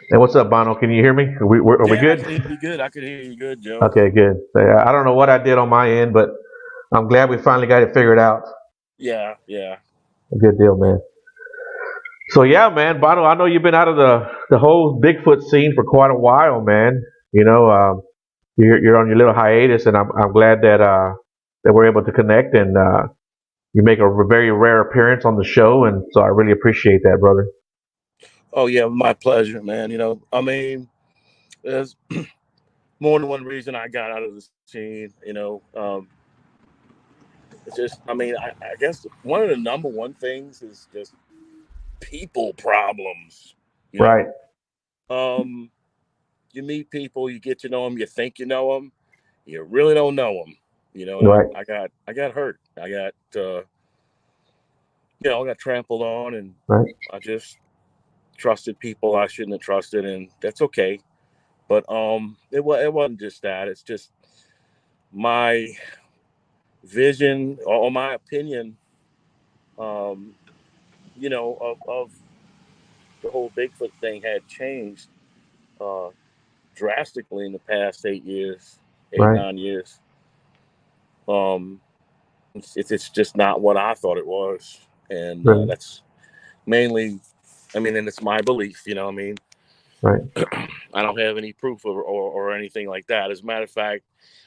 Hey, what's up, Bono? Can you hear me? Are we Yeah, I good? can hear you good. I can hear you good, Joe. Okay, good. So, I don't know what I did on my end, but I'm glad we finally got it figured out. Yeah, yeah. A good deal, man. So yeah, man, Bono, I know you've been out of the whole Bigfoot scene for quite a while, man. You know, you're on your little hiatus, and I'm glad that we're able to connect, and you make a very rare appearance on the show, and so I really appreciate that, brother. Oh, yeah, my pleasure, man. There's more than one reason I got out of the scene. It's just, I guess one of the number one things is just people problems. You Right, know, um, you meet people, you get to know them, you think you know them, you really don't know them. And right, I got hurt. I got trampled on, and right, I just trusted people I shouldn't have trusted, and that's okay. But it wasn't just that. It's just my vision or my opinion, um, of the whole Bigfoot thing had changed uh, drastically in the past 8 years, eight right, 9 years. Um, it's just not what I thought it was, and right, that's mainly, and it's my belief. right, I don't have any proof or anything like that. As a matter of fact,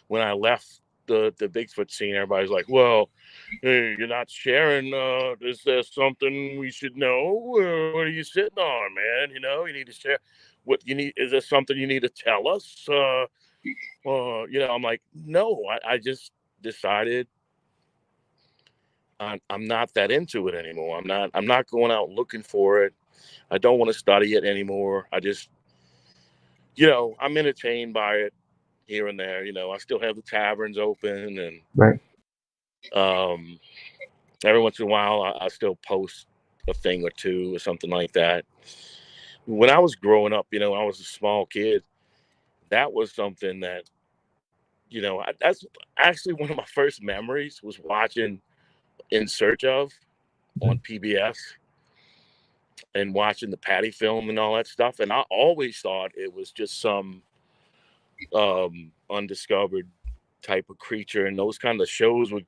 when I left the Bigfoot scene, everybody's like, "Well, hey, you're not sharing. Is there something we should know? What are you sitting on, man? You need to share. What you need? Is there something you need to tell us? I'm like, no. I just decided I'm not that into it anymore. I'm not going out looking for it. I don't want to study it anymore. I'm entertained by it here and there. I still have the taverns open, and right, um, every once in a while, I still post a thing or two or something like that. When I was growing up, I was a small kid. That was something that, that's actually one of my first memories was watching In Search of on PBS and watching the Patty film and all that stuff. And I always thought it was just some undiscovered type of creature, and those kind of shows would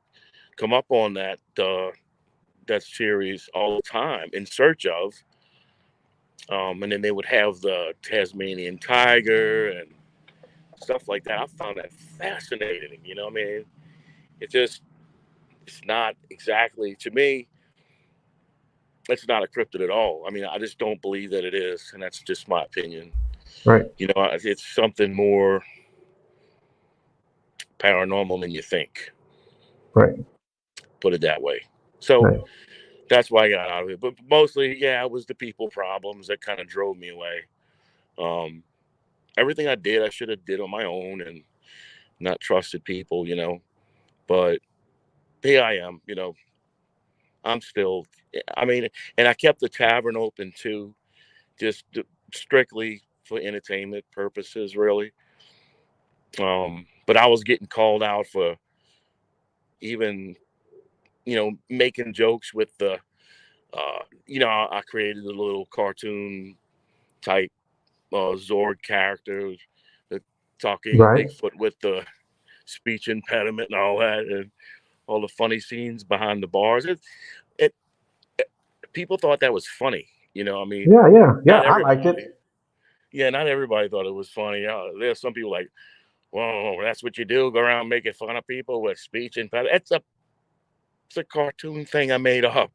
come up on that series all the time. In Search of, and then they would have the Tasmanian tiger and stuff like that. I found that fascinating. It just it's not exactly to me. It's not a cryptid at all. I just don't believe that it is, and that's just my opinion. right, It's something more paranormal than you think. right, Put it that way. So right. that's why I got out of it. But mostly, yeah, it was the people problems that kind of drove me away. Um, Everything I did, I should have did on my own and not trusted people. But here I am. I'm still. And I kept the tavern open too, just strictly for entertainment purposes, really. But I was getting called out for even, making jokes with the, I created a little cartoon type Zord character, the talking Right. Bigfoot with the speech impediment and all that, and all the funny scenes behind the bars. It People thought that was funny. Yeah, yeah, yeah. Not I liked it. everybody. Yeah, not everybody thought it was funny. There's some people like, "Whoa, that's what you do? Go around making fun of people with speech impediment?" It's a cartoon thing I made up.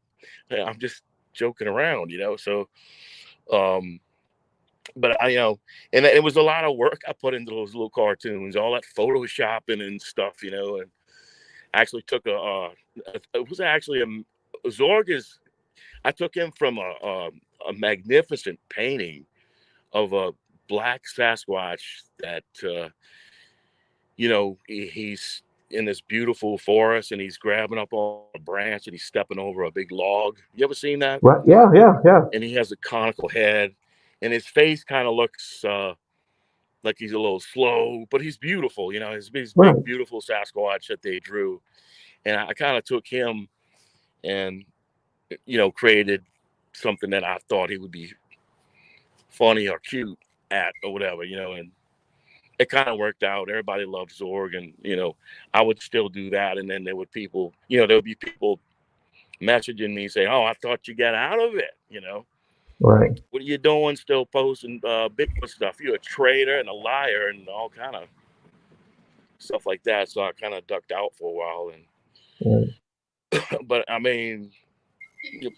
I'm just joking around. So, um, but and it was a lot of work I put into those little cartoons, all that photoshopping and stuff. And actually took it was actually a Zorg is. I took him from a magnificent painting of a black Sasquatch that he's in this beautiful forest and he's grabbing up on a branch and he's stepping over a big log. You ever seen that? Right. Yeah, yeah, yeah. And he has a conical head, and his face kind of looks like he's a little slow, but he's beautiful. His big, Right. beautiful Sasquatch that they drew, and I kind of took him and created something that I thought he would be funny or cute. at or whatever, and it kind of worked out. Everybody loved Zorg, and I would still do that. And then there would be people messaging me saying, "Oh, I thought you got out of it. Right. What are you doing? Still posting Bigfoot stuff? You're a traitor and a liar and all kind of stuff like that." So I kind of ducked out for a while, but I mean,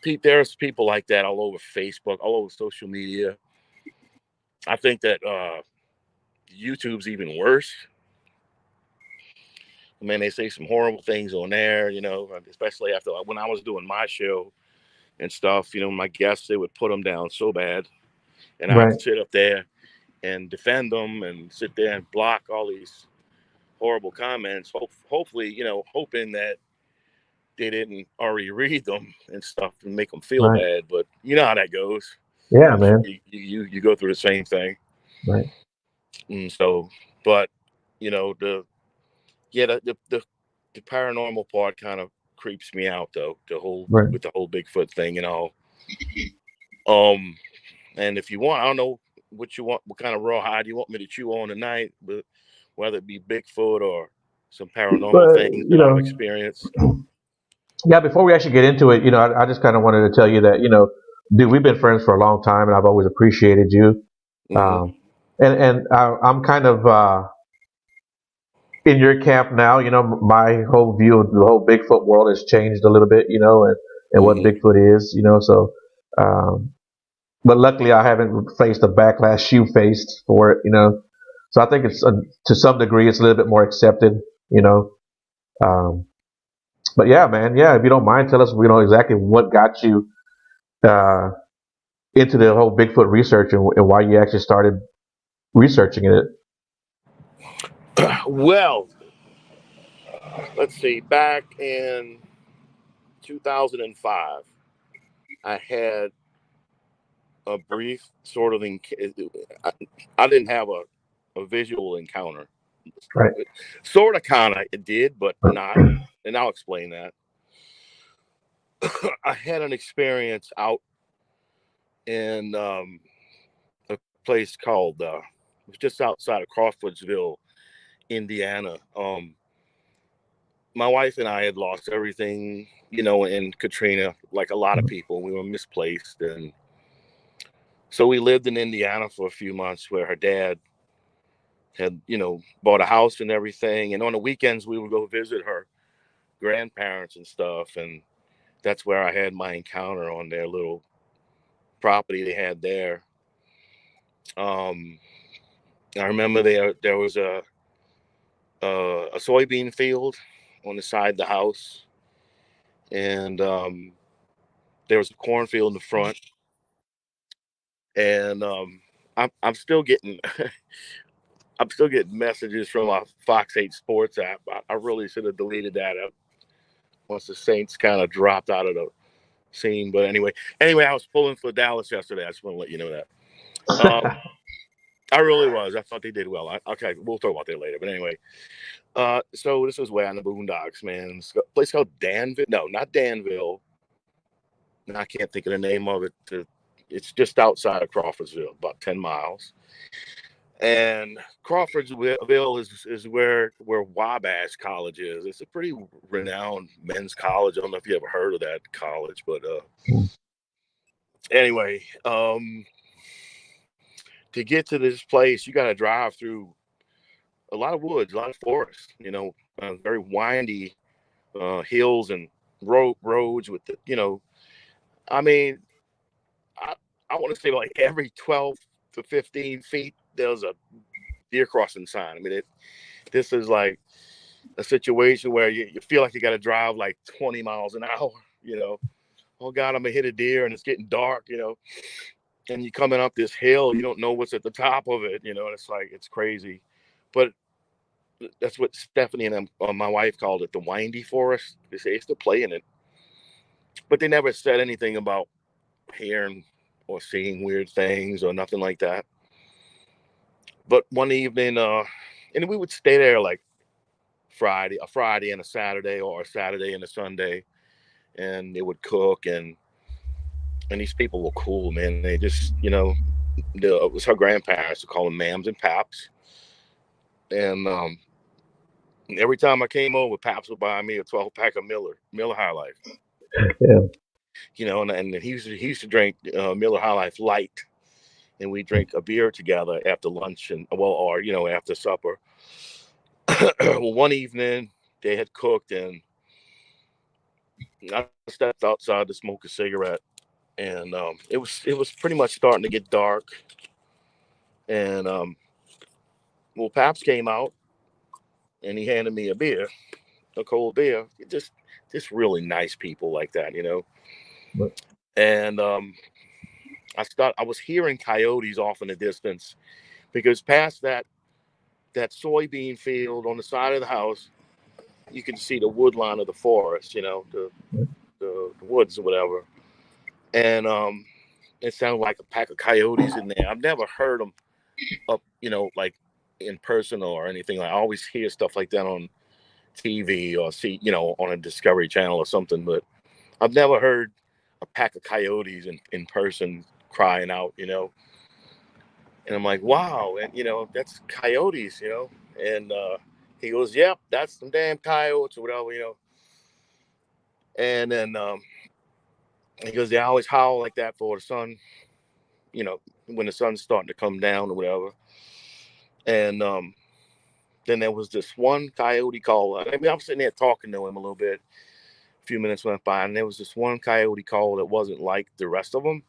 Pete, there's people like that all over Facebook, all over social media. I think that YouTube's even worse. I mean, they say some horrible things on there, especially after when I was doing my show and stuff. My guests, they would put them down so bad, and I'd Right. sit up there and defend them and sit there and block all these horrible comments. Hopefully, hoping that they didn't already read them and stuff and make them feel Right. bad. But you know how that goes. Yeah, I'm sure man. you go through the same thing. Right. And so, but the yeah the paranormal part kind of creeps me out though. Right. With the whole Bigfoot thing and all. Um, and if you want, I don't know what you want, what kind of rawhide you want me to chew on tonight, but whether it be Bigfoot or some paranormal But things that I've experienced. yeah, before we actually get into it, I just kind of wanted to tell you that, dude, we've been friends for a long time, and I've always appreciated you. Mm-hmm. I'm kind of in your camp now. My whole view of the whole Bigfoot world has changed a little bit, and what Mm-hmm. Bigfoot is, so. Um, but luckily, I haven't faced the backlash you faced for it. So I think it's to some degree it's a little bit more accepted, you know. Um, but yeah, man, yeah. If you don't mind, tell us, exactly what got you uh, into the whole Bigfoot research and why you actually started researching it. Well, let's see. Back in 2005, I had a brief sort of I didn't have a visual encounter. Right. Sort of, kind of, it did, but not. And I'll explain that. I had an experience out in a place called it was just outside of Crawfordsville, Indiana. My wife and I had lost everything, in Katrina, like a lot of people. We were misplaced, and so we lived in Indiana for a few months, where her dad had, bought a house and everything. And on the weekends, we would go visit her grandparents and stuff, and that's where I had my encounter on their little property they had there. Um, I remember there was a soybean field on the side of the house, and there was a cornfield in the front. And I'm still getting I'm still getting messages from my Fox 8 Sports app. I really should have deleted that app once the Saints kind of dropped out of the scene. But anyway, I was pulling for Dallas yesterday. I just want to let you know that. I really was. I thought they did well. Okay, we'll talk about that later. But anyway, so this was way on the boondocks, man. It's a place called Danville. No, not Danville. No, I can't think of the name of it. It's just outside of Crawfordsville, about 10 miles. And Crawfordsville is where Wabash College is. It's a pretty renowned men's college. I don't know if you ever heard of that college, but anyway, to get to this place, you got to drive through a lot of woods, a lot of forest. Very windy hills and roads with I mean, I I want to say like every 12 to 15 feet there's a deer crossing sign. I mean, this is like a situation where you feel like you got to drive like 20 miles an hour, oh God, I'm gonna hit a deer and it's getting dark, and you're coming up this hill, you don't know what's at the top of it, and it's like, it's crazy. But that's what Stephanie and my wife called it, the windy forest. They used to play in it, but they never said anything about hearing or seeing weird things or nothing like that. But one evening, and we would stay there like a Friday and a Saturday, or a Saturday and a Sunday, and they would cook, and these people were cool, man. They just, it was her grandparents. We call them Mams and Paps. And every time I came over, Paps would buy me a 12-pack of Miller High Life. Yeah. You know, and he used to drink Miller High Life Light, and we drink a beer together after lunch and or after supper. Well, one evening they had cooked, and I stepped outside to smoke a cigarette, and it was pretty much starting to get dark, and well, Paps came out and he handed me a beer, a cold beer. Just really nice people like that, you know. And I was hearing coyotes off in the distance because past that soybean field on the side of the house, you can see the wood line of the forest, the woods or whatever. And it sounded like a pack of coyotes in there. I've never heard them up, like in person or anything. Like, I always hear stuff like that on TV or see, on a Discovery Channel or something, but I've never heard a pack of coyotes in person crying out, And I'm like, wow, and that's coyotes, And he goes, yep, that's some damn coyotes or whatever. And then he goes, they always howl like that for the sun, you know, when the sun's starting to come down or whatever. And then there was this one coyote caller. I mean, I'm sitting there talking to him a little bit. A few minutes went by, and there was this one coyote call that wasn't like the rest of them,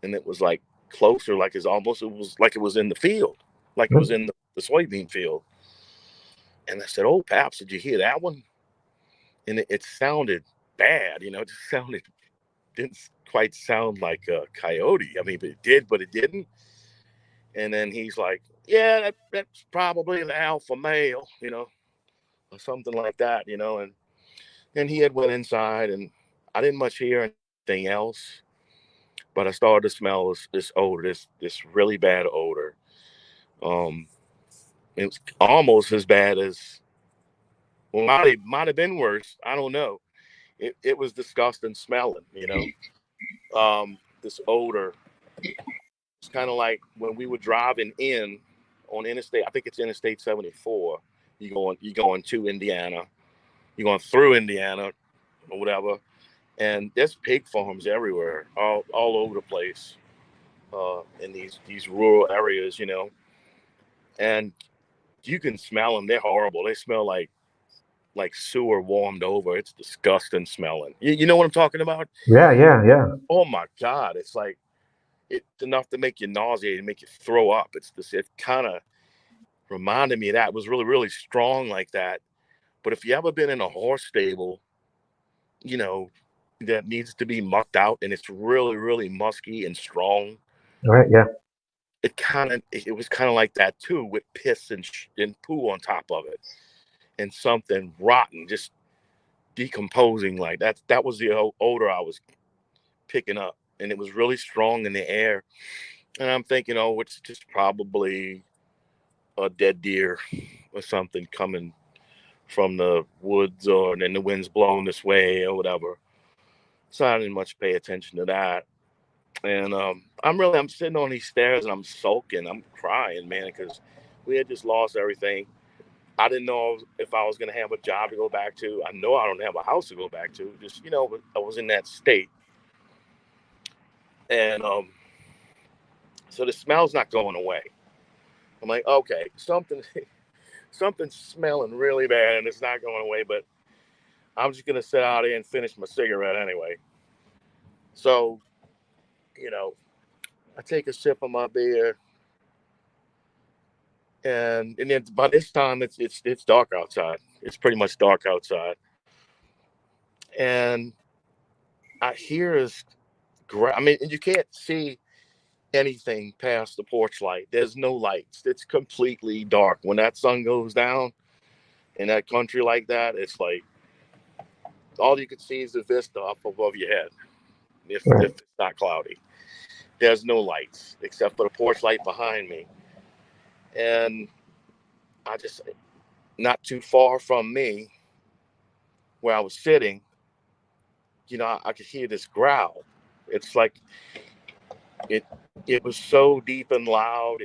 and it was like closer, like it was like it was in the field, like it was in the soybean field. And I said, "Oh, Paps, did you hear that one?" And it sounded bad, it just didn't quite sound like a coyote. I mean, it did, but it didn't. And then he's like, "Yeah, that's probably the alpha male, or something like that, And he had went inside, and I didn't much hear anything else, but I started to smell this odor, this really bad odor. Um, it was almost as bad as, well, might have been worse. I don't know. It was disgusting smelling, This odor. It's kind of like when we were driving in on interstate. I think it's Interstate 74. You going to Indiana. You're going through Indiana or whatever, and there's pig farms everywhere, all over the place, in these rural areas, and you can smell them. They're horrible. They smell like sewer warmed over. It's disgusting smelling. You know what I'm talking about? Yeah, yeah, yeah. Oh my God, it's like it's enough to make you nauseated and make you throw up. It kind of reminded me of that. It was really really strong like that. But if you ever been in a horse stable, you know, that needs to be mucked out and it's really, really musky and strong. All right, yeah. It was kind of like that too, with piss and poo on top of it, and something rotten, just decomposing like that. That was the odor I was picking up, and it was really strong in the air. And I'm thinking, oh, it's just probably a dead deer or something coming from the woods, or then the wind's blowing this way or whatever. So I didn't much pay attention to that. And I'm sitting on these stairs and I'm sulking, I'm crying, man, because we had just lost everything. I didn't know if I was going to have a job to go back to. I know I don't have a house to go back to. Just, I was in that state. And so the smell's not going away. I'm like, okay, something's smelling really bad and it's not going away, but I'm just going to sit out here and finish my cigarette anyway. So, you know, I take a sip of my beer, and then by this time it's dark outside. It's pretty much dark outside, and I hear this. I mean, you can't see anything past the porch light. There's no lights. It's completely dark. When that sun goes down in that country like that, it's like all you can see is the vista up above your head. If it's not cloudy, there's no lights except for the porch light behind me, and I just not too far from me where I was sitting, I could hear this growl. It's like it It was so deep and loud.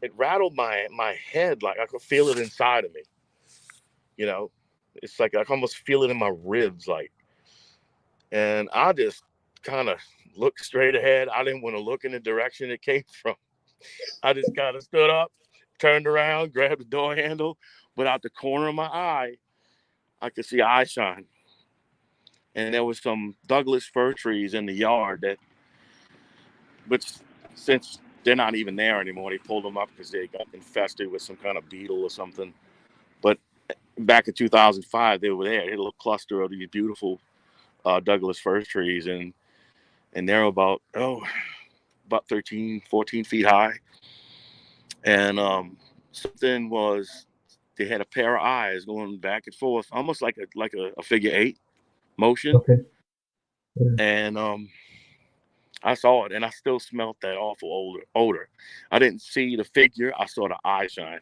It rattled my head, like I could feel it inside of me. You know, it's like I can almost feel it in my ribs, like. And I just kind of looked straight ahead. I didn't want to look in the direction it came from. I just kind of stood up, turned around, grabbed the door handle, but out the corner of my eye, I could see eye shine. And there was some Douglas fir trees in the yard that, which since they're not even there anymore, they pulled them up because they got infested with some kind of beetle or something. But back in 2005, they were there. They had a little cluster of these beautiful Douglas fir trees, and they're about 13, 14 feet high. And something was, they had a pair of eyes going back and forth, almost like a figure eight motion. Okay. Yeah. And I saw it, and I still smelled that awful odor. I didn't see the figure. I saw the eye shine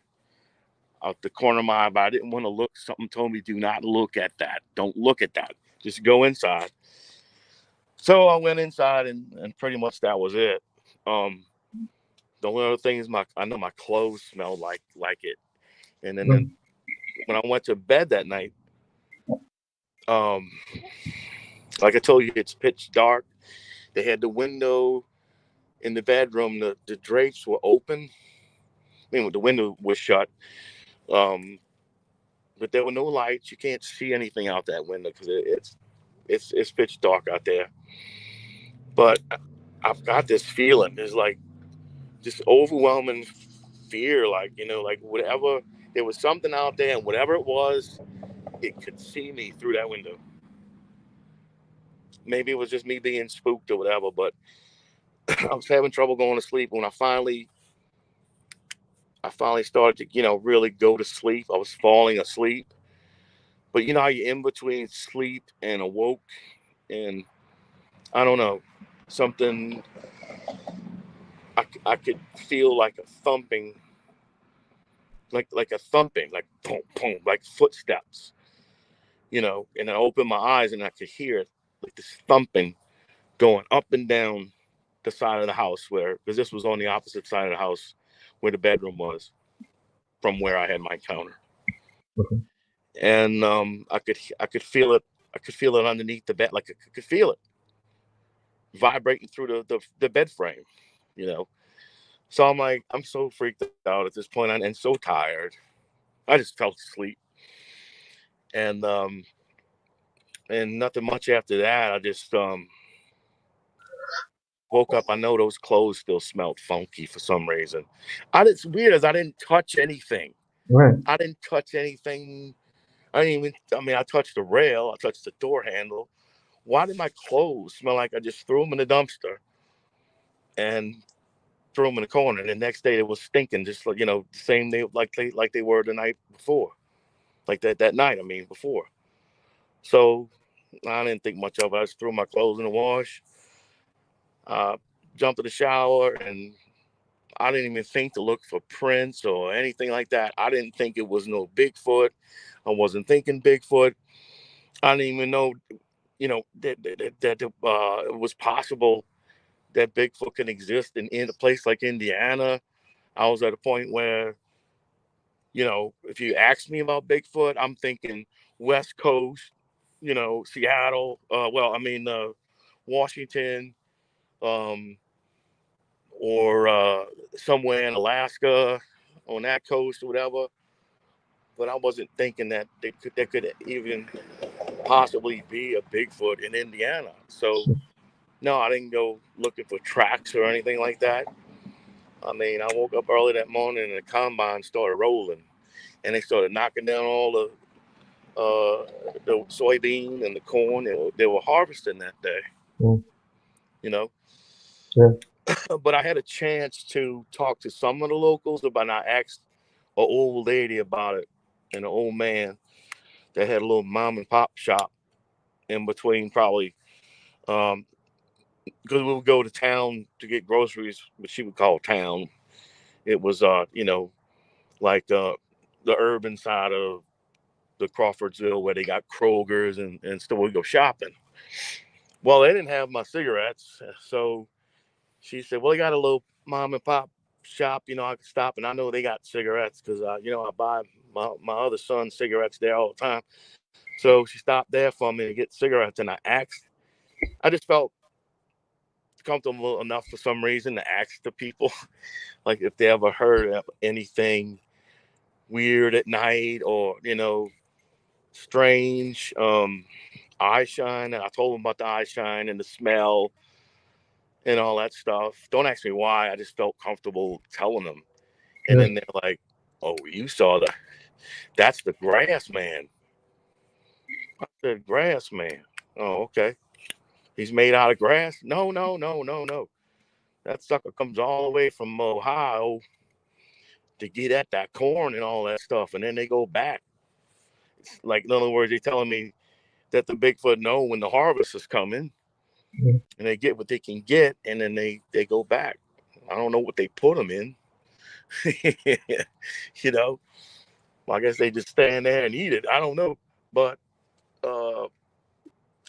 out the corner of my eye, but I didn't want to look. Something told me, do not look at that. Don't look at that. Just go inside. So I went inside, and pretty much that was it. Um, the only other thing is I know my clothes smelled like it. And then Mm. when I went to bed that night, um, like I told you, it's pitch dark. They had the window in the bedroom. The drapes were open. I mean, the window was shut. Um, but there were no lights. You can't see anything out that window because it's pitch dark out there. But I've got this feeling. It's like just overwhelming fear. Like, like whatever, there was something out there, and whatever it was, it could see me through that window. Maybe it was just me being spooked or whatever, but I was having trouble going to sleep. When I finally started to, really go to sleep, I was falling asleep. But you know how you're in between sleep and awoke, and I don't know, something, I could feel like a thumping, like a thumping, like boom, boom, like footsteps, and I opened my eyes and I could hear it, like this thumping going up and down the side of the house, because this was on the opposite side of the house where the bedroom was from where I had my encounter. Okay. And I could feel it. I could feel it underneath the bed, like I could feel it vibrating through the bed frame, you know. So I'm like, I'm so freaked out at this point and so tired. I just fell asleep, and nothing much after that. I just woke up. I know those clothes still smelled funky for some reason. It's weird as I didn't touch anything. Right. I didn't touch anything. I didn't even. I mean, I touched the rail. I touched the door handle. Why did my clothes smell like I just threw them in the dumpster and threw them in the corner? And the next day it was stinking, just like the same day, like they were the night before, like that night. I mean, before. So I didn't think much of it. I just threw my clothes in the wash, uh, jumped in the shower, and I didn't even think to look for prints or anything like that. I didn't think it was no Bigfoot. I wasn't thinking Bigfoot. I didn't even know, that it was possible that Bigfoot can exist in a place like Indiana. I was at a point where, if you ask me about Bigfoot, I'm thinking West Coast, Seattle. Washington, um, or somewhere in Alaska on that coast or whatever. But I wasn't thinking that there could even possibly be a Bigfoot in Indiana. So no, I didn't go looking for tracks or anything like that. I mean, I woke up early that morning and the combine started rolling, and they started knocking down all the soybean and the corn they were harvesting that day. Mm. You know, Yeah. but I had a chance to talk to some of the locals about. I asked an old lady about it, and an old man that had a little mom and pop shop in between, probably, because we would go to town to get groceries, which she would call town. It was like the urban side of the Crawfordsville where they got Kroger's and still we go shopping. Well, they didn't have my cigarettes, so She said, "Well, they got a little mom and pop shop. I can stop, and I know they got cigarettes because I buy my other son cigarettes there all the time." So she stopped there for me to get cigarettes, and I just felt comfortable enough for some reason to ask the people like if they ever heard of anything weird at night or strange eye shine. And I told them about the eye shine and the smell and all that stuff. Don't ask me why. I just felt comfortable telling them. And Yeah. then they're like, "Oh, you saw that's the grass man." I said, "Grass man? Oh, okay. He's made out of grass?" "No, no, no, no, no. That sucker comes all the way from Ohio to get at that corn and all that stuff, and then they go back." It's like, in other words, they're telling me that the Bigfoot know when the harvest is coming, Yeah. and they get what they can get, and then they go back. I don't know what they put them in. you know, I guess they just stand there and eat it. I don't know, but uh,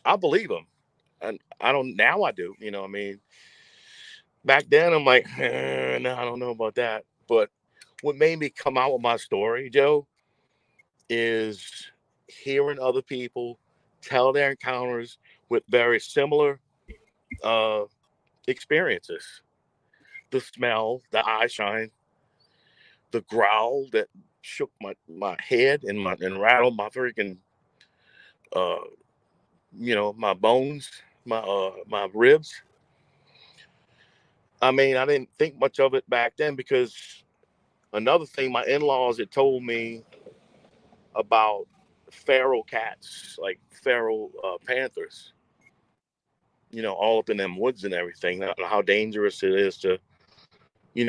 I believe them, and I don't now. I do. I mean, back then I'm like, no, I don't know about that. But what made me come out with my story, Joe, is hearing other people tell their encounters with very similar uh, experiences. The smell, the eye shine, the growl that shook my head and rattled my freaking uh, my bones, my ribs. I mean, I didn't think much of it back then because another thing my in-laws had told me about feral cats, like feral panthers, all up in them woods and everything. How dangerous it is to,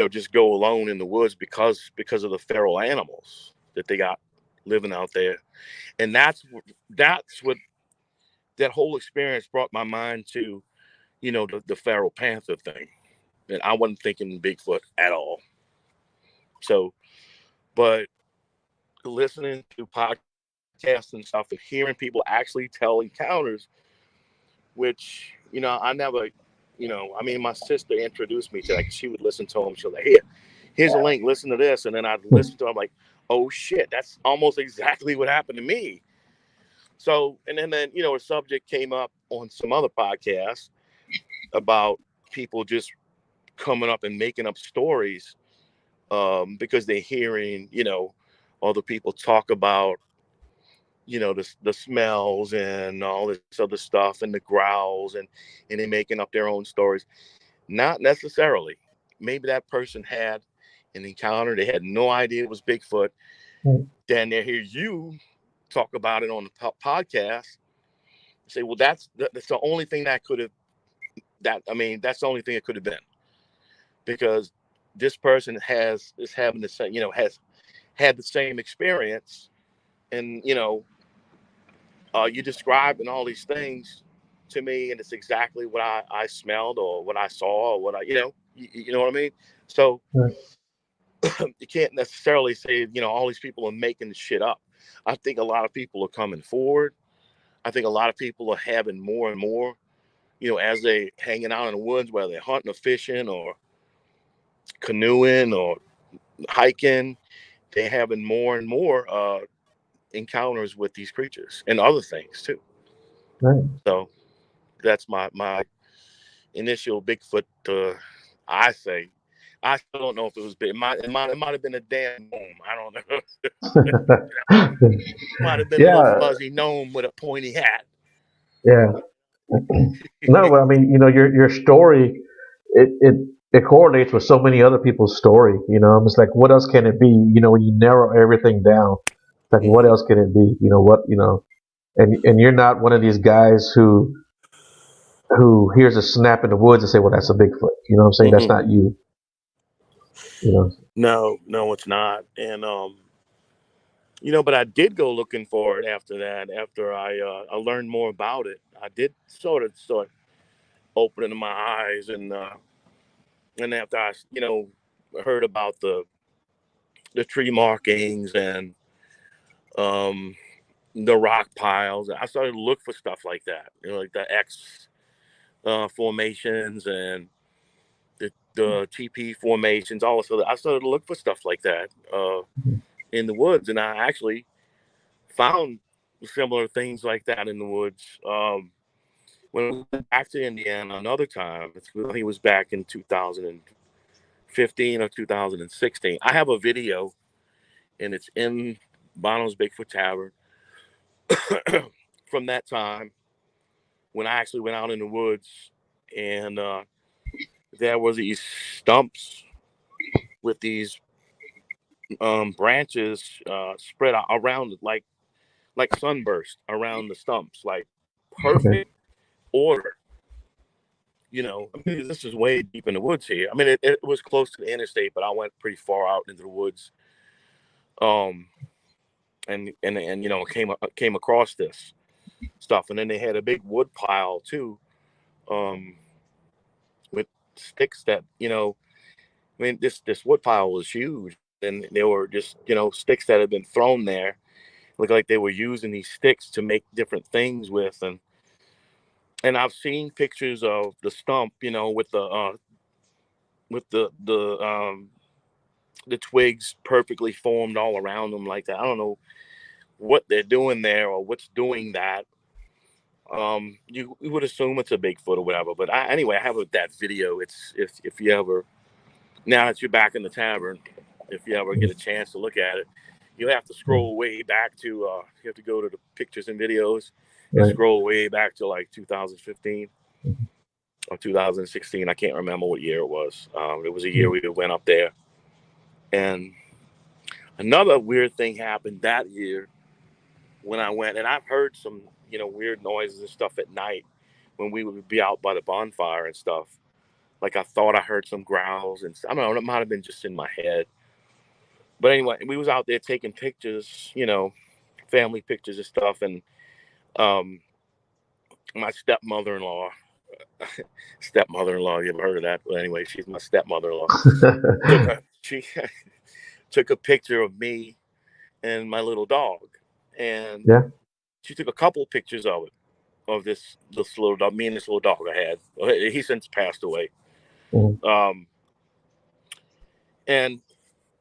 just go alone in the woods because of the feral animals that they got living out there. And that's what that whole experience brought my mind to, the feral panther thing. And I wasn't thinking Bigfoot at all. So, but listening to podcasts and stuff and hearing people actually tell encounters, which I never, I mean, my sister introduced me to that. She would listen to them. She was like, here's a link, listen to this. And then I'd listen to them like, oh shit, that's almost exactly what happened to me. So, and then a subject came up on some other podcasts about people just coming up and making up stories because they're hearing, other people talk about, the smells and all this other stuff and the growls and they making up their own stories. Not necessarily. Maybe that person had an encounter. They had no idea it was Bigfoot. Then they hear you talk about it on the podcast. Say, well, that's the only thing that could have that's the only thing it could have been because this person is having the same, has had the same experience, and you describing all these things to me, and it's exactly what I smelled or what I saw or what you know what I mean. So Right. you can't necessarily say all these people are making shit up. I think a lot of people are coming forward. I think a lot of people are having more and more, as they hanging out in the woods, whether they're hunting or fishing or canoeing or hiking, they're having more and more encounters with these creatures and other things too. Right. So that's my initial Bigfoot. I say, I still don't know if it was big. It might have been a damn gnome. I don't know. Might have been a little Yeah. fuzzy gnome with a pointy hat. Yeah. No, but I mean, your story, it correlates with so many other people's story. It's like, what else can it be? When you narrow everything down, it's like, what hmm else can it be? What? And you're not one of these guys who hears a snap in the woods and say, well, that's a Bigfoot. You know what I'm saying? That's hmm not you. You know. No, no, it's not. And but I did go looking for it after that. After I learned more about it, I did sort of opening my eyes, and after I heard about the tree markings and um the rock piles, I started to look for stuff like that. Like the X formations and the TP formations, all this other. I started to look for stuff like that in the woods, and I actually found similar things like that in the woods. When we went back to Indiana another time, I think it was back in 2015 or 2016. I have a video, and it's in Bono's Bigfoot Tavern from that time when I actually went out in the woods, and there was these stumps with these branches spread out around it, like sunburst around the stumps, like Okay. perfect order. I mean, this is way deep in the woods here. I mean, it was close to the interstate, but I went pretty far out into the woods. Um, and came across this stuff, and then they had a big wood pile too, um, with sticks that I mean, this wood pile was huge, and they were just sticks that had been thrown there. Looked like they were using these sticks to make different things with, and I've seen pictures of the stump, with the twigs perfectly formed all around them like that. I don't know what they're doing there or what's doing that. You would assume it's a Bigfoot or whatever, but anyway, I have that video. It's if you ever, now that you're back in the tavern, if you ever get a chance to look at it, you'll have to scroll way back to you have to go to the pictures and videos and Right. scroll way back to like 2015 or 2016. I can't remember what year it was. It was a year we went up there, and another weird thing happened that year when I went, and I've heard some weird noises and stuff at night when we would be out by the bonfire and stuff. Like I thought I heard some growls, and I don't know, it might have been just in my head. But anyway, we was out there taking pictures, family pictures and stuff, and um, my stepmother-in-law, stepmother-in-law, you ever heard of that? Well, anyway, she's my stepmother-in-law. She took a picture of me and my little dog, and Yeah. she took a couple of pictures of it, of this little dog, me and this little dog I had. He since passed away. Mhm. Um, and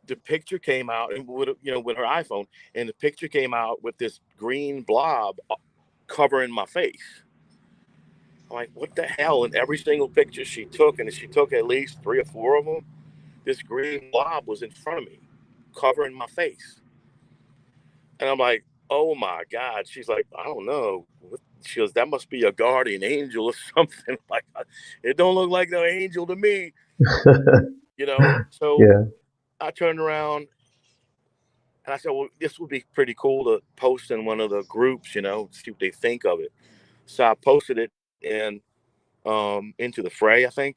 the picture came out, and with her iPhone, and the picture came out with this green blob covering my face. I'm like, what the hell? And every single picture she took, and she took at least 3 or 4 of them, this green blob was in front of me, covering my face. And I'm like, oh my God. She's like, I don't know. She goes, that must be a guardian angel or something. Like, it don't look like no angel to me, So Yeah. I turned around and I said, well, this would be pretty cool to post in one of the groups, see what they think of it. So I posted it in Into the Fray, I think.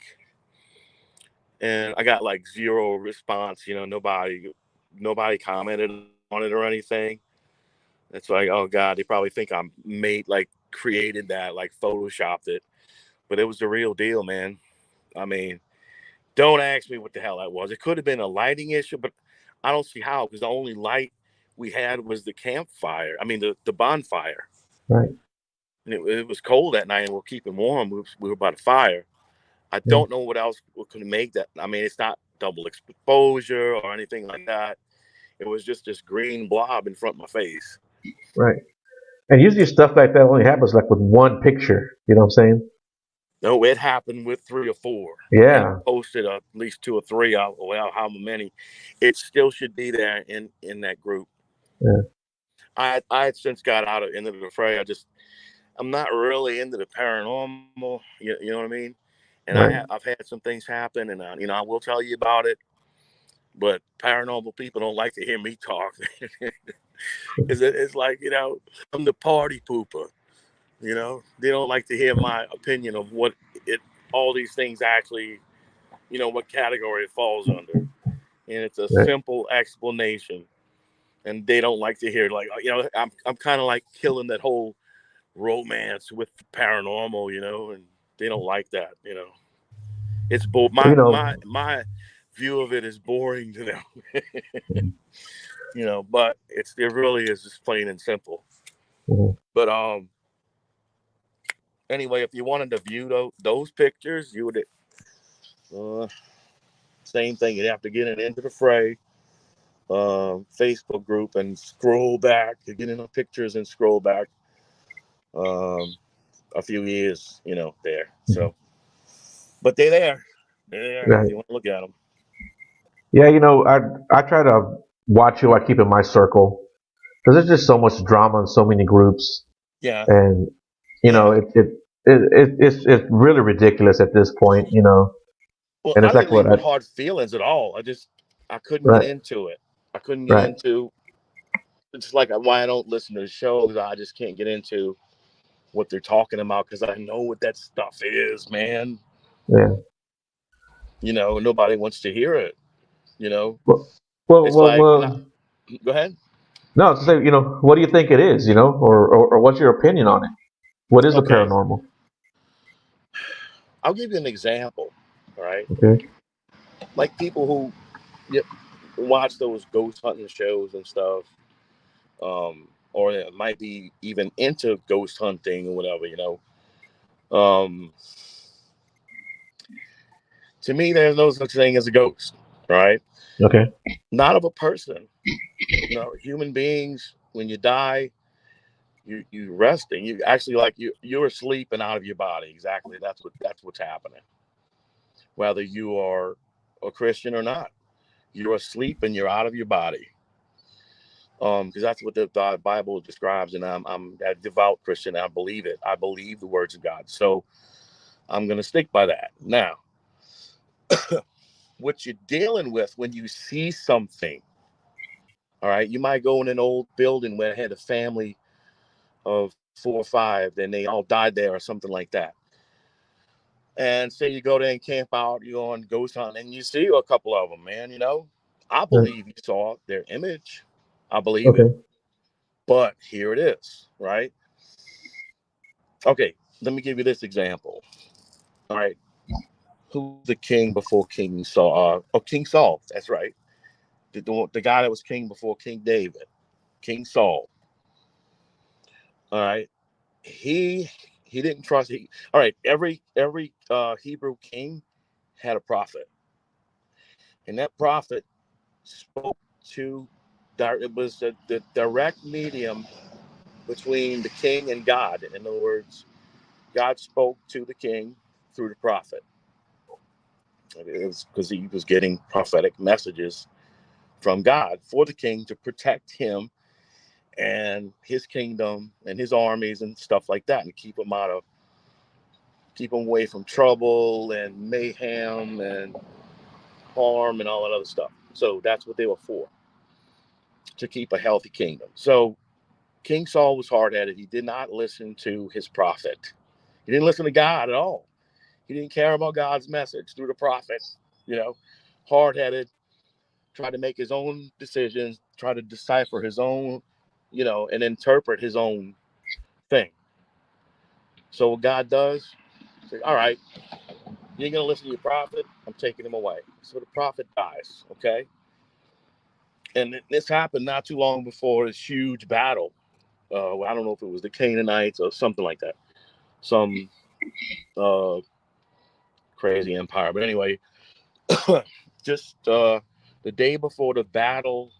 And I got like zero response, nobody commented on it or anything. It's like, oh God, they probably think I'm created that, like photoshopped it. But it was the real deal, man. I mean, don't ask me what the hell that was. It could have been a lighting issue, but I don't see how, because the only light we had was the campfire. I mean, the bonfire. Right. And it was cold that night, and we're keeping warm. We were by the fire. I Yeah. don't know what else could make that. I mean, it's not double exposure or anything like that. It was just this green blob in front of my face. Right. And usually stuff like that only happens like with one picture. You know what I'm saying? No, it happened with 3 or 4, and I Yeah. posted at least 2 or 3. Well, how many? It still should be there in that group. Yeah. I had since got out of into the fray. I'm not really into the paranormal. You know what I mean? And Right. I've had some things happen, and I will tell you about it. But paranormal people don't like to hear me talk. It's like I'm the party pooper. They don't like to hear my opinion of what it all these things actually, what category it falls under. And it's a Right. simple explanation, and they don't like to hear, like, I'm kind of like killing that whole romance with the paranormal, and they don't like that. It's You my know. my view of it is boring to them. But it really is just plain and simple. Mhm. But anyway, if you wanted to view those pictures, you would Same thing. You have to get into the fray. Facebook group and scroll back, to get into pictures and scroll back a few years, there. So, but they're there. They're there if Right. you want to look at them. Yeah, I try to watch who I keep in my circle because there's just so much drama in so many groups, Yeah, and yeah. it's really ridiculous at this point, Well, and I it's like didn't what leave I with hard feelings at all. I couldn't get right, into it. I couldn't get right, into. It's like why I don't listen to the shows. I just can't get into what they're talking about because I know what that stuff is, man. yeah. Nobody wants to hear it. You know, Well, well, it's well, like not. well Go ahead. no, to say, what do you think it is, or what's your opinion on it? What is the Okay, paranormal? I'll give you an example. All right, Okay, like people who yep, watch those ghost hunting shows and stuff, or it might be even into ghost hunting or whatever. Um, to me, there's no such thing as a ghost, right? okay, Not of a person. No, human beings. When you die, you resting. You actually like you're asleep and out of your body. Exactly. That's what's happening. Whether you are a Christian or not, you're asleep and you're out of your body. Because that's what the Bible describes, and I'm a devout Christian. I believe it. I believe the words of God. So I'm going to stick by that. Now, what you're dealing with when you see something, all right, you might go in an old building where it had a family of 4 or 5, then they all died there or something like that. And say you go there and camp out, you go on ghost hunt, and you see a couple of them, man. I right, believe you saw their image. I believe it. okay, But here it is, right? Okay, let me give you this example. All right, who's the king before King Saul? King Saul. That's right. The guy that was king before King David, King Saul. All right, he didn't trust. All right, every Hebrew king had a prophet, and that prophet spoke to. It was the direct medium between the king and God. In other words, God spoke to the king through the prophet. It was because he was getting prophetic messages from God for the king to protect him and his kingdom and his armies and stuff like that, and keep him away from trouble and mayhem and harm and all that other stuff. So that's what they were for, to keep a healthy kingdom. So King Saul was hard headed. He did not listen to his prophet. He didn't listen to God at all. He didn't care about God's message through the prophet. You know, hard headed, tried to make his own decisions, try to decipher his own, and interpret his own thing. So what God does, say, all right, you ain't gonna listen to your prophet. I'm taking him away. So the prophet dies. Okay, and this happened not too long before this huge battle. I don't know if it was the Canaanites or something like that. Some uh, crazy empire. But anyway, just the day before the battle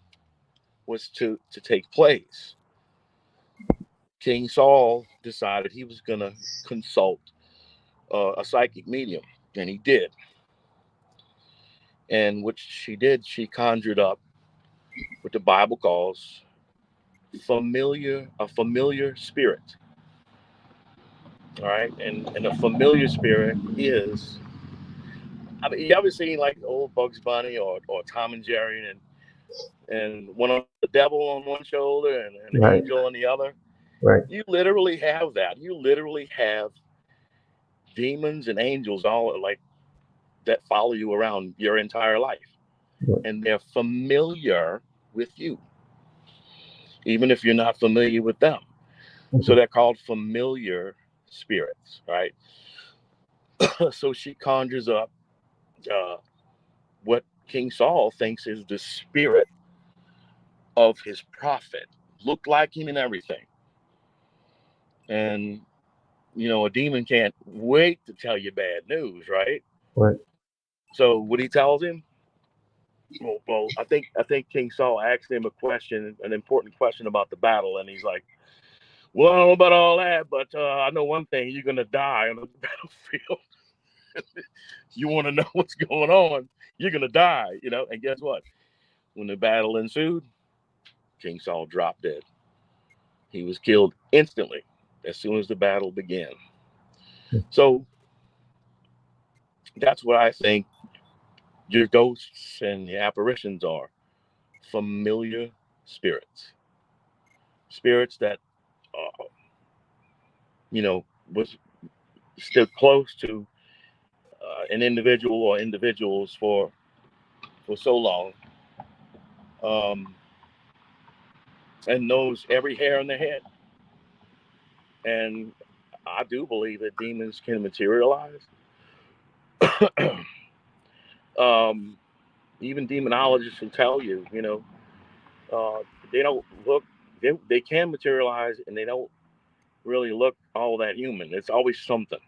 was to take place, King Saul decided he was going to consult a psychic medium, and he did. And what she did, she conjured up what the Bible calls a familiar spirit. All right, and a familiar spirit is. I mean, you ever seen like old Bugs Bunny or Tom and Jerry, and one of the devil on one shoulder and an right, angel on the other? right, You literally have that. You literally have demons and angels all like that follow you around your entire life, right, and they're familiar with you, even if you're not familiar with them. So okay, they're called familiar spirits, right? So she conjures up uh, what King Saul thinks is the spirit of his prophet, looked like him and everything. And a demon can't wait to tell you bad news, right? right, So what he tells him? Well, I think King Saul asked him a question, an important question about the battle, and he's like, "Well, I don't know about all that, but I know one thing: you're gonna die on the battlefield. You want to know what's going on? You're gonna die, you know." And guess what? When the battle ensued, King Saul dropped dead. He was killed instantly as soon as the battle began. So that's what I think your ghosts and the apparitions are: familiar spirits, spirits that uh, was still close to an individual or individuals for so long, um, and knows every hair on their head. And I do believe that demons can materialize. um, Even demonologists will tell you, uh, they don't look. They can materialize, and they don't really look all that human. It's always something,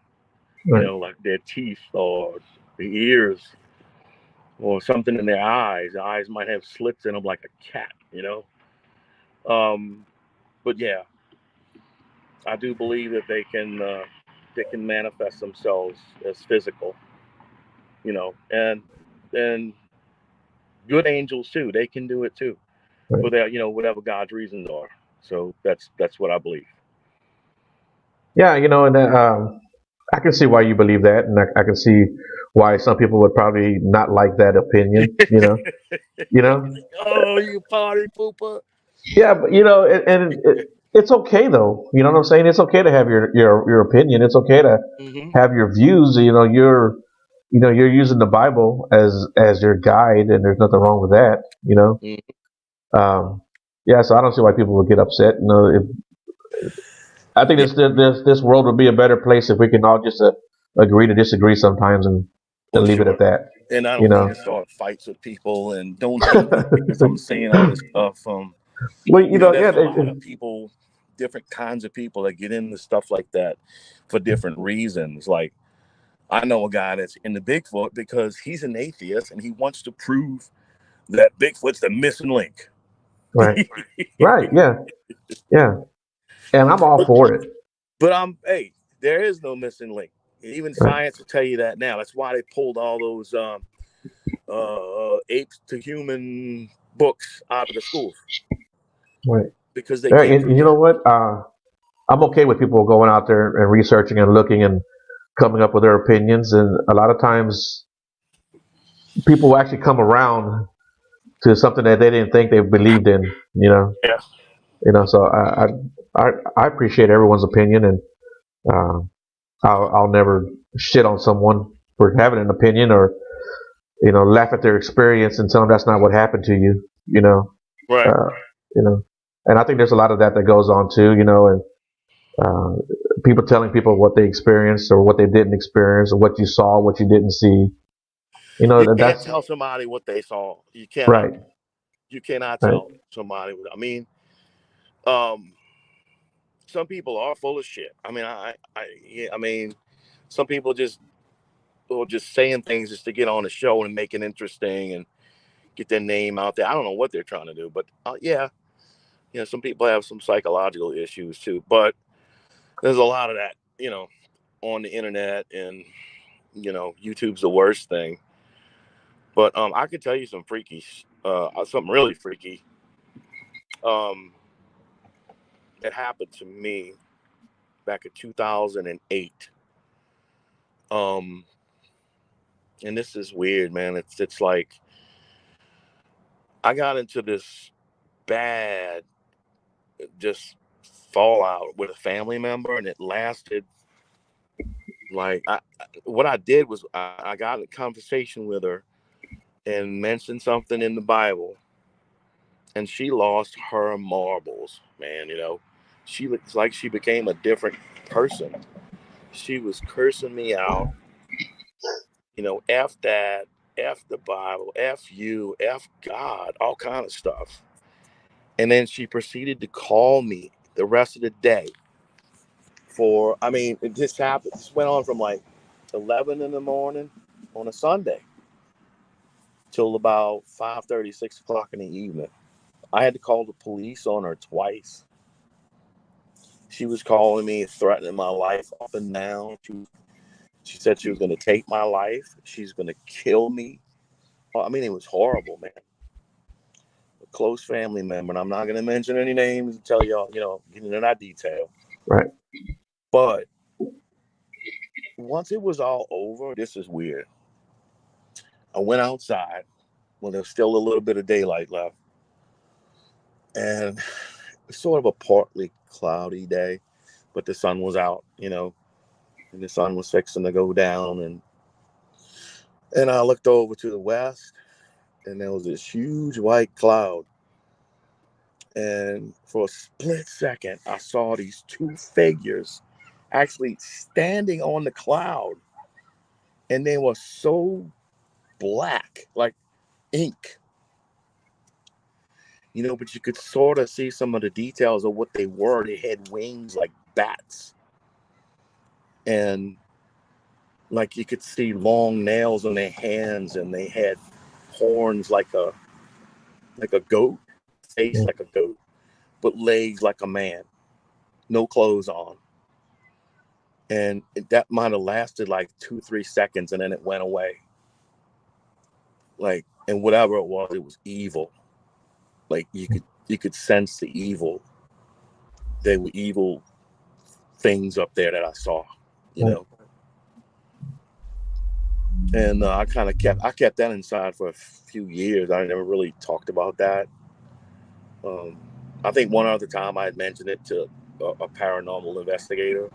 Right. like their teeth or the ears or something in their eyes. The eyes might have slits in them like a cat. Um, but yeah, I do believe that they can manifest themselves as physical, and good angels too. They can do it too, Right. for their whatever God's reasons are. So that's what I believe. Yeah, and I can see why you believe that, and I can see why some people would probably not like that opinion. You know. Oh, you party pooper! Yeah, but it's okay though. You know what I'm saying? It's okay to have your opinion. It's okay to Hmm. have your views. You're using the Bible as your guide, and there's nothing wrong with that. Um, yeah. So I don't see why people would get upset. I think Yeah, this world would be a better place if we can all just agree to disagree sometimes and well, leave it at sure. that. And I You don't mean know. to start fights with people, and don't hate me because I'm saying all this stuff. Well, There's yeah. a lot of people, different kinds of people that get into stuff like that for different reasons. Like, I know a guy that's into Bigfoot because he's an atheist and he wants to prove that Bigfoot's the missing link. Right. Right. Yeah. Yeah. And I'm all but for it. hey, there is no missing link. Even Right. science will tell you that now. That's why they pulled all those apes to human books out of the schools, Right. because they Right. can't And prove you it. know what? I'm okay with people going out there and researching and looking and coming up with their opinions. And a lot of times, people will actually come around to something that they didn't think they believed in. You know. Yeah. So I appreciate everyone's opinion, and uh, I'll never shit on someone for having an opinion or laugh at their experience and tell them that's not what happened to you. Right. Uh, you know. And I think there's a lot of that goes on too. And uh, people telling people what they experienced or what they didn't experience or what you saw, what you didn't see. You can't That's tell somebody what they saw. You cannot. right, You cannot right, tell somebody. I mean, um, some people are full of shit. I mean, yeah, I mean, some people just or just saying things just to get on the show and make it interesting and get their name out there. I don't know what they're trying to do, but yeah, some people have some psychological issues too. But there's a lot of that, on the internet, and YouTube's the worst thing. But I could tell you some freaky, something really freaky, um, that happened to me back in 2008. Um, and this is weird, man. It's like I got into this bad just fallout with a family member, and it lasted like what I did was I got in a conversation with her and mentioned something in the Bible, and she lost her marbles, man. She looks like she became a different person. She was cursing me out, F that, F the Bible, F you, F God, all kind of stuff. And then she proceeded to call me the rest of the day I mean, it just happened. This went on from like 11 in the morning on a Sunday. till about 5:30, 6 o'clock in the evening. I had to call the police on her twice. She was calling me, threatening my life up and down. She said she was going to take my life. She's going to kill me. I mean, it was horrible, man. A close family member, and I'm not going to mention any names and tell y'all, get into that detail. Right. But once it was all over, this is weird. I went outside when there was still a little bit of daylight left. And it's sort of a partly cloudy day, but the sun was out, and the sun was fixing to go down. And I looked over to the west, and there was this huge white cloud. And for a split second, I saw these two figures actually standing on the cloud. And they were so black, like ink. But you could sort of see some of the details of what they were. They had wings like bats. And like you could see long nails on their hands, and they had horns like a goat, face like a goat, but legs like a man, no clothes on. And that might have lasted like 2-3 seconds, and then it went away. Like, and whatever it was evil. Like you could sense the evil. They were evil things up there that I saw, And I kept that inside for a few years. I never really talked about that. I think one other time I had mentioned it to a paranormal investigator,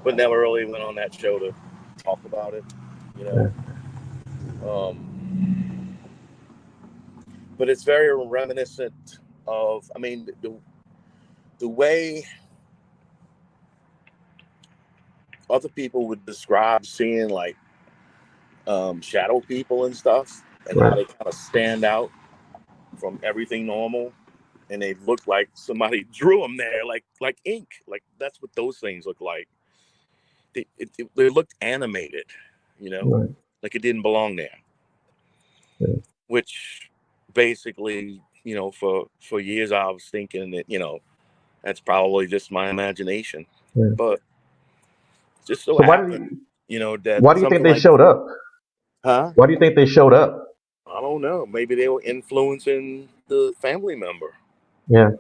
but never really went on that show to talk about it, But it's very reminiscent of, I mean, the way other people would describe seeing like shadow people and stuff, and how they kind of stand out from everything normal, and they look like somebody drew them there, like ink. Like that's what those things look like. They looked animated, like it didn't belong there. Which basically, for years I was thinking that, that's probably just my imagination. But just so happened, that why do you think they showed up? Huh? Why do you think they showed up? I don't know. Maybe they were influencing the family member. Yeah.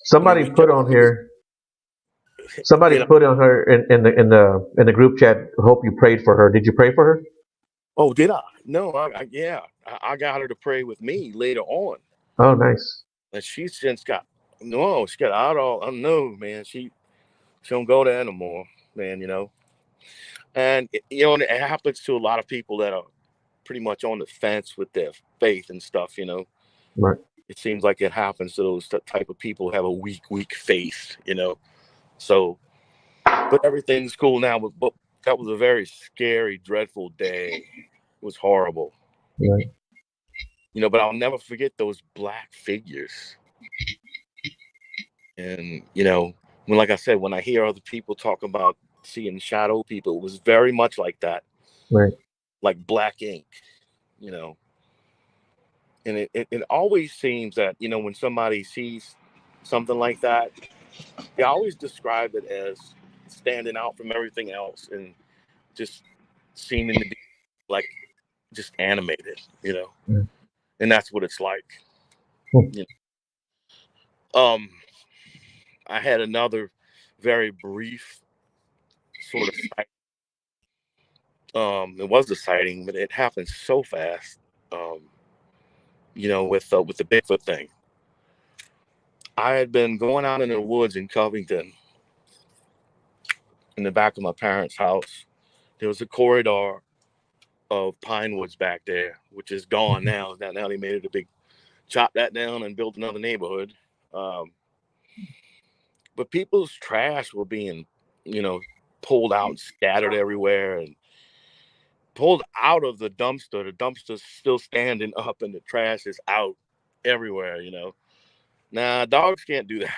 Somebody put on here. Somebody put on her in the group chat. Hope you prayed for her. Did you pray for her? Oh, did I? No, yeah. I got her to pray with me later on. Oh, nice. And she's since got out all. I know, man. She don't go there anymore, man. And it happens to a lot of people that are pretty much on the fence with their faith and stuff. Right. It seems like it happens to those type of people who have a weak faith. So, but everything's cool now. But that was a very scary, dreadful day. It was horrible. Right. But I'll never forget those black figures. And, like I said, when I hear other people talk about seeing shadow people, it was very much like that. Right. Like black ink, And it always seems that, when somebody sees something like that, they always describe it as standing out from everything else and just seeming to be like just animated, And that's what it's like. I had another very brief sort of sighting. It was a sighting, but it happened so fast. With the Bigfoot thing. I had been going out in the woods in Covington, in the back of my parents' house. There was a corridor of pine woods back there, which is gone now. Now they made it a big, chop that down and built another neighborhood. But people's trash were being, pulled out and scattered everywhere, and pulled out of the dumpster. The dumpster's still standing up, and the trash is out everywhere. Nah, dogs can't do that.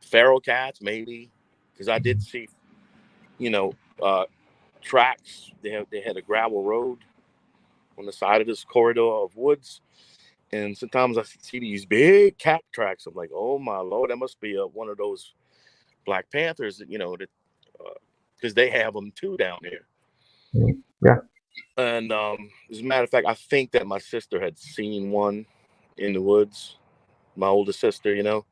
Feral cats maybe, because I did see, tracks. They had a gravel road. on the side of this corridor of woods. And sometimes I see these big cat tracks. I'm like, oh my Lord, that must be one of those Black Panthers, that, that because they have them too down here. Yeah. And as a matter of fact, I think that my sister had seen one in the woods, my older sister, and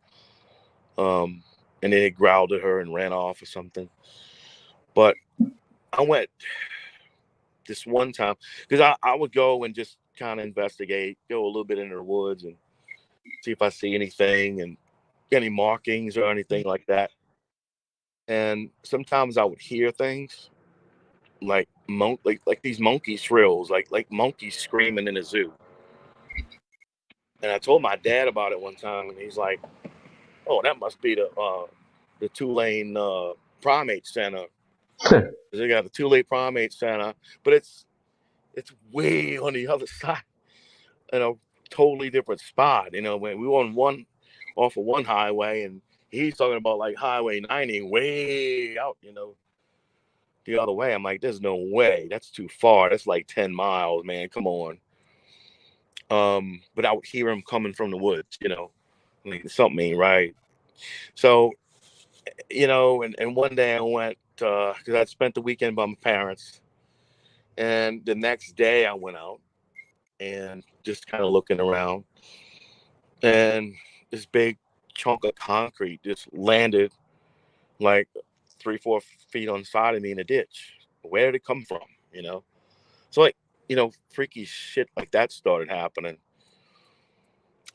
then it growled at her and ran off or something. But I went this one time because I would go and just kind of investigate, go a little bit into the woods and see if I see anything and any markings or anything like that. And sometimes I would hear things like like these monkey shrills, like monkeys screaming in a zoo. And I told my dad about it one time, and he's like, "Oh, that must be the Tulane Primate Center. They got the Tulane Primate Center, but it's way on the other side, in a totally different spot. When we were off of one highway, and he's talking about like Highway 90, way out, the other way. I'm like, there's no way. That's too far. That's like 10 miles, man. Come on." But I would hear him coming from the woods, like something ain't right. So, and one day I went, because I'd spent the weekend by my parents. And the next day I went out and just kind of looking around. And this big chunk of concrete just landed like 3-4 feet on the side of me in a ditch. Where did it come from? So, like, freaky shit like that started happening.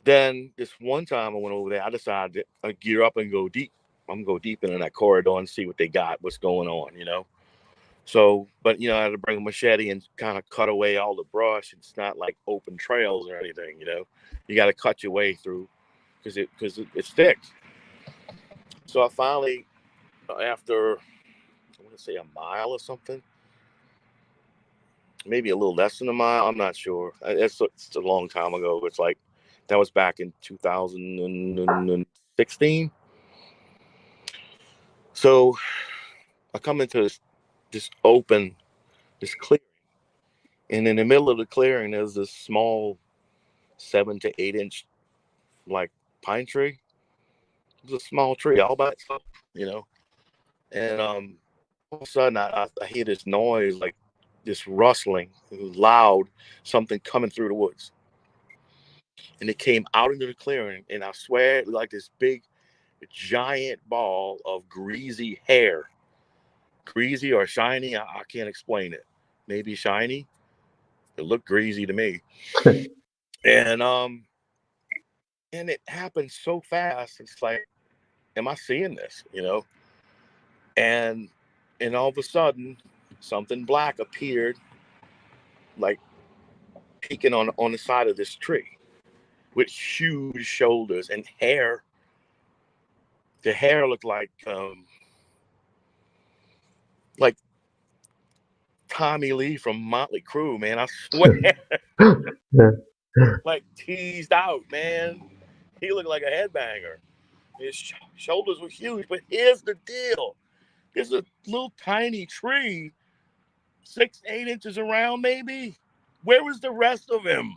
Then this one time I went over there, I decided to gear up and go deep. I'm gonna go deep into that corridor and see what they got, what's going on. So, but I had to bring a machete and kind of cut away all the brush. It's not like open trails or anything. You got to cut your way through because it sticks. So I finally, after I want to say a mile or something, maybe a little less than a mile. I'm not sure. It's a long time ago. It's like that was back in 2016. So I come into this clearing, and in the middle of the clearing, there's this small 7 to 8 inch like pine tree. It was a small tree all by itself, And all of a sudden, I hear this noise, like this rustling, loud, something coming through the woods, and it came out into the clearing, and I swear, it was like this big, giant ball of greasy hair, greasy or shiny. I can't explain it. Maybe shiny. It looked greasy to me. And it happened so fast. It's like, am I seeing this? And all of a sudden, something black appeared, like peeking on the side of this tree, with huge shoulders and hair. The hair looked like Tommy Lee from Motley Crue, man. I swear, Yeah. like teased out, man. He looked like a headbanger. His shoulders were huge, but here's the deal: there's a little tiny tree, 6-8 inches around, maybe. Where was the rest of him?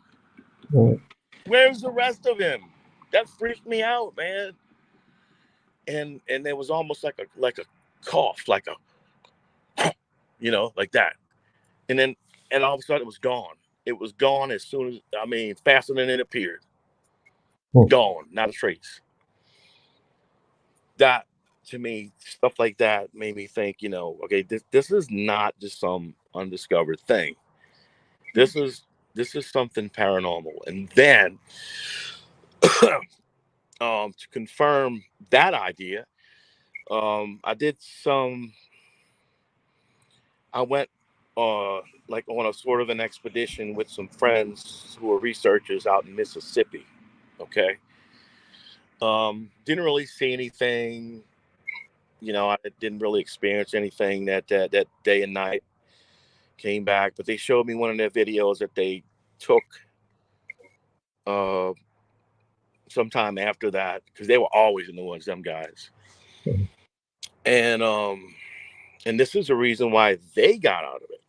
Where's the rest of him? That freaked me out, man. And there was almost like a cough, like like that. And all of a sudden it was gone. It was gone as soon as, faster than it appeared. Gone, not a trace. That, to me, stuff like that made me think, okay, this is not just some undiscovered thing. This is something paranormal. And then to confirm that idea, I went like on a sort of an expedition with some friends who are researchers out in Mississippi. Okay. Didn't really see anything. I didn't really experience anything that day and night. Came back, but they showed me one of their videos that they took uh, sometime after that, because they were always in the woods, them guys. And this is the reason why they got out of it.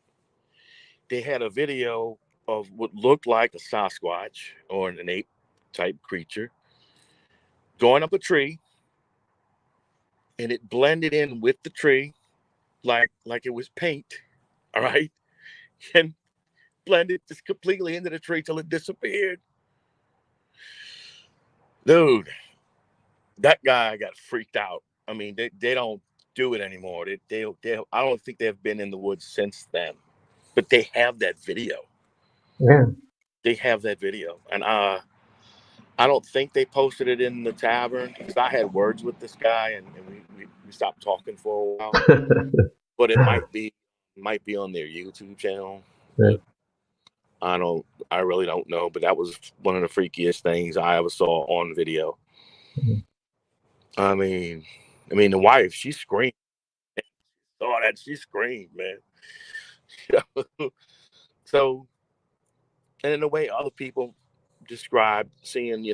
They had a video of what looked like a Sasquatch or an ape type creature going up a tree, and it blended in with the tree like it was paint. All right, and blended just completely into the tree till it disappeared. Dude, that guy got freaked out. I mean, they don't do it anymore. They I don't think they've been in the woods since then. But they have that video. Yeah. They have that video, and I don't think they posted it in the tavern because I had words with this guy, and we stopped talking for a while. But it might be on their YouTube channel. Yeah. But I really don't know. But that was one of the freakiest things I ever saw on video. I mean, the wife, she screamed. Oh, that she screamed, man. So, and in a way, other people describe seeing,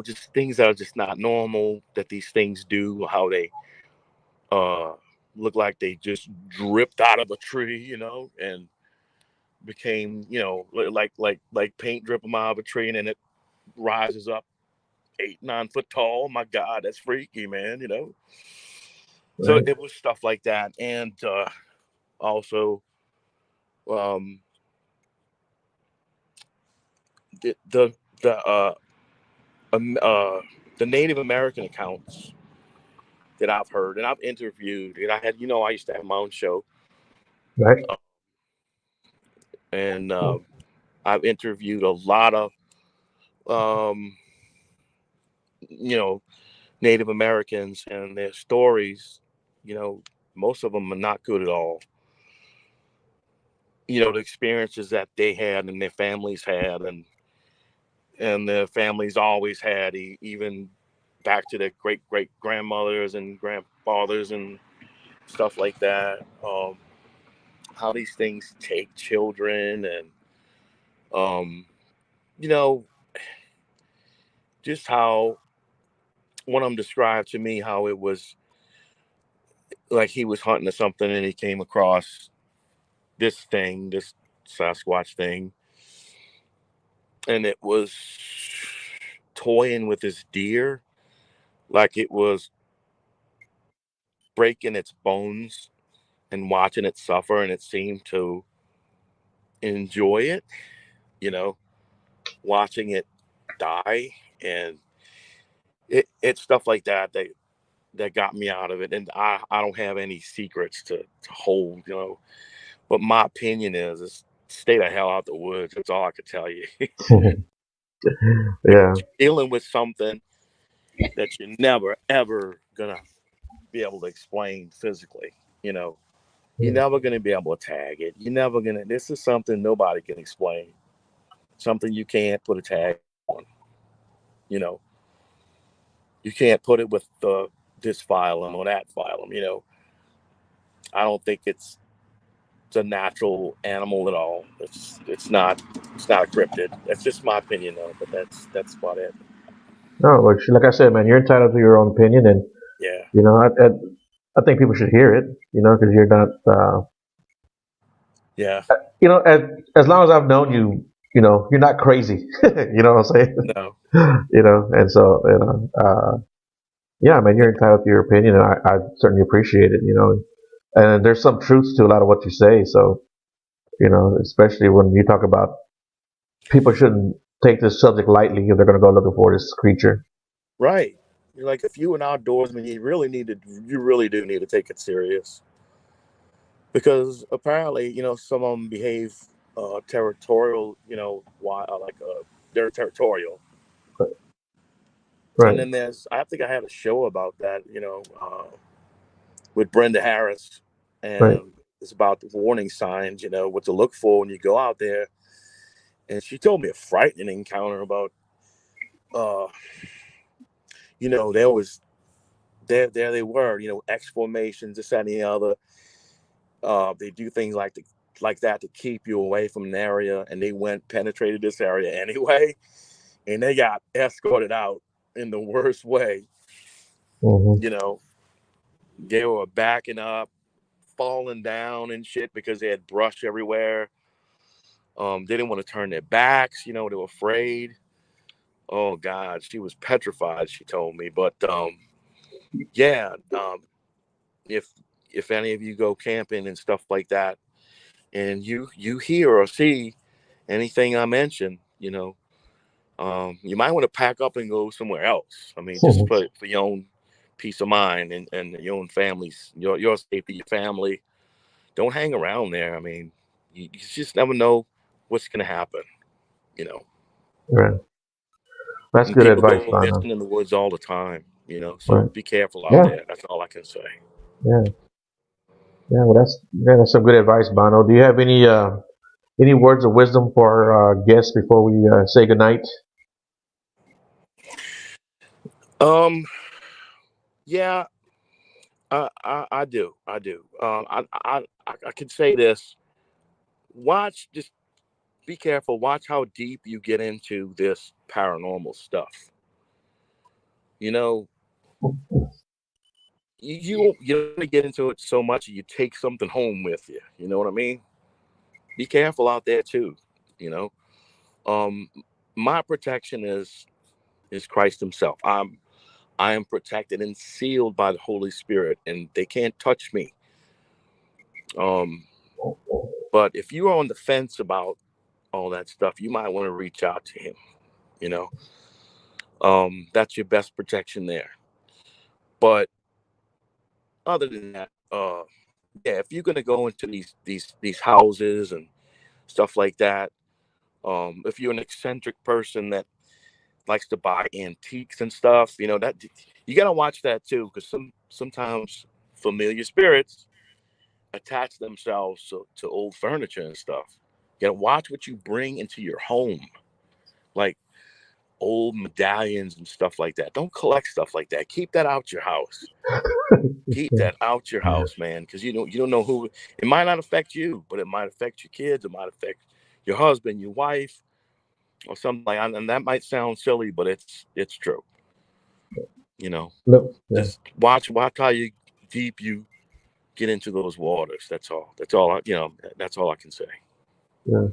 just things that are just not normal that these things do. How they uh look like they just dripped out of a tree, and became, like paint dripping out of a tree, and then it rises up 8, 9 foot tall. My God, that's freaky, man. So Right. it was stuff like that, and also um the the um, uh the Native American accounts that I've heard and I've interviewed, and I used to have my own show, Right. and I've interviewed a lot of um, you know Native Americans and their stories. Most of them are not good at all. The experiences that they had and their families had, and their families always had, even back to their great great grandmothers and grandfathers and stuff like that. How these things take children, and um, you know, just how one of them described to me how it was like he was hunting or something, and he came across this Sasquatch thing, and it was toying with his deer, like it was breaking its bones and watching it suffer, and it seemed to enjoy it, you know, watching it die, and it's stuff like that got me out of it. And I don't have any secrets to hold, but my opinion is stay the hell out the woods. That's all I could tell you. Because Yeah. you're dealing with something that you're never ever gonna be able to explain physically. you know you're Yeah. never gonna be able to tag it. You're never gonna This is something nobody can explain, something you can't put a tag on. you know you can't put it with this phylum or that phylum. I don't think it's a natural animal at all. It's not a cryptid. That's just my opinion though, but that's about it. No, like I said, man, you're entitled to your own opinion, and Yeah. you know, I think people should hear it. Because you're not, Yeah. as long as I've known you, you're not crazy. You know what I'm saying? No. And so, yeah, man, you're entitled to your opinion, and I certainly appreciate it. And there's some truth to a lot of what you say. So, especially when you talk about people shouldn't take this subject lightly if they're going to go looking for this creature. Right. You're like, if you an outdoorsman, you really do need to take it serious, because apparently, some of them behave territorial. Why? They're territorial. And Right, then I think I had a show about that. With Brenda Harris, right, and it's about the warning signs. What to look for when you go out there. And she told me a frightening encounter about, uh, there was there they were, X formations, this that, and the other. They do things like that to keep you away from an area, and they penetrated this area anyway, and they got escorted out in the worst way. hmm You know, they were backing up, falling down and shit because they had brush everywhere. They didn't want to turn their backs. They were afraid. Oh God, she was petrified. She told me, but yeah. If any of you go camping and stuff like that, and you hear or see anything I mentioned, you might want to pack up and go somewhere else. I mean, just for your own peace of mind and your own family's your safety, your family. Don't hang around there. I mean, you just never know what's gonna happen. You know, Right. That's and good people advice, go Bono. missing in the woods all the time. So Right. be careful out Yeah. there. That's all I can say. Yeah. Yeah. Well, that's some good advice, Bono. Do you have any words of wisdom for our guests before we say goodnight? Um, yeah, I do. I do. I can say this. Just be careful. Watch how deep you get into this paranormal stuff. You know, you don't get into it so much you take something home with you. You know what I mean? Be careful out there too. You know, um, my protection is Christ Himself. I am protected and sealed by the Holy Spirit, and they can't touch me. Um, but if you are on the fence about all that stuff, you might want to reach out to Him. You know, that's your best protection there. But other than that, yeah, if you're gonna go into these houses and stuff like that, if you're an eccentric person that likes to buy antiques and stuff, that you gotta watch that too, because sometimes familiar spirits attach themselves to old furniture and stuff. You gotta watch what you bring into your home, like old medallions and stuff like that. Don't collect stuff like that. Keep that out your house. Keep that out your Yeah. house, man, because you don't know who it might not affect you, but it might affect your kids. It might affect your husband, your wife, or something like that. And that might sound silly, but it's true. You know, Look. Yeah. just watch how deep you get into those waters. That's all. That's all. That's all I can say. Yeah.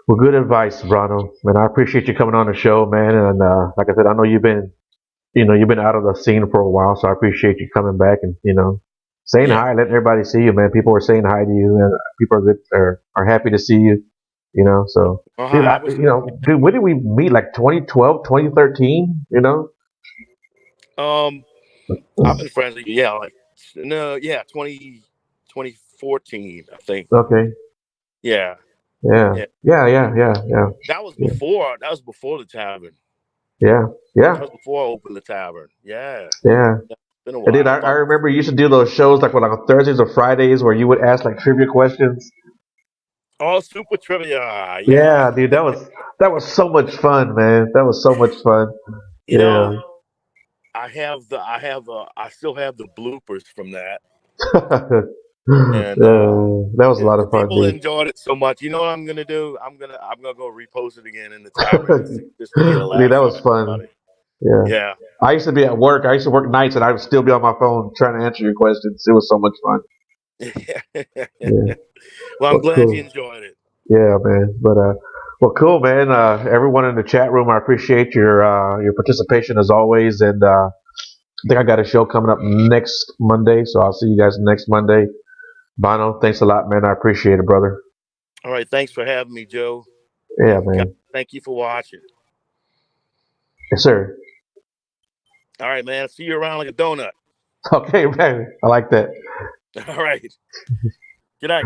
Well, good advice, Brano. Man, I appreciate you coming on the show, man. And like I said, I know you've been out of the scene for a while, so I appreciate you coming back and saying Yeah. hi, letting everybody see you, man. People are saying hi to you, and people are good, are happy to see you. So dude, I was. dude, when did we meet? Like 2012, 2013. Um, I've been friends with you. Yeah, like no, yeah, 2014, I think. Okay. Yeah, Yeah. yeah. Yeah. Yeah. Yeah. Yeah. That was Yeah. before. That was before the tavern. Yeah. That Yeah. was before I opened the tavern. Yeah, Yeah. it's been a And then while. I About remember you used to do those shows like on Thursdays or Fridays where you would ask like trivia questions. oh, super trivia. Yeah, Yeah, dude, that was so much fun, man. That was so much fun. you Yeah. know, I still have the bloopers from that, and That was a lot the of fun, people dude. enjoyed it so much. You know what I'm gonna do? I'm gonna go repost it again in the tavern just to get a Dude, laugh that from was fun. everybody. Yeah. Yeah. I used to be at work. I used to work nights, and I would still be on my phone trying to answer your questions. It was so much fun. Yeah. Well, I'm Well, glad you cool. enjoyed it. Yeah, man. But well, cool, man. Everyone in the chat room, I appreciate your participation as always. And I think I got a show coming up next Monday, so I'll see you guys next Monday. Bono, thanks a lot, man. I appreciate it, brother. All right, thanks for having me, Joe, Yeah, and God, man. thank you for watching. Yes, sir. All right, man. See you around like a donut. Okay, man. I like that. All right. Good night.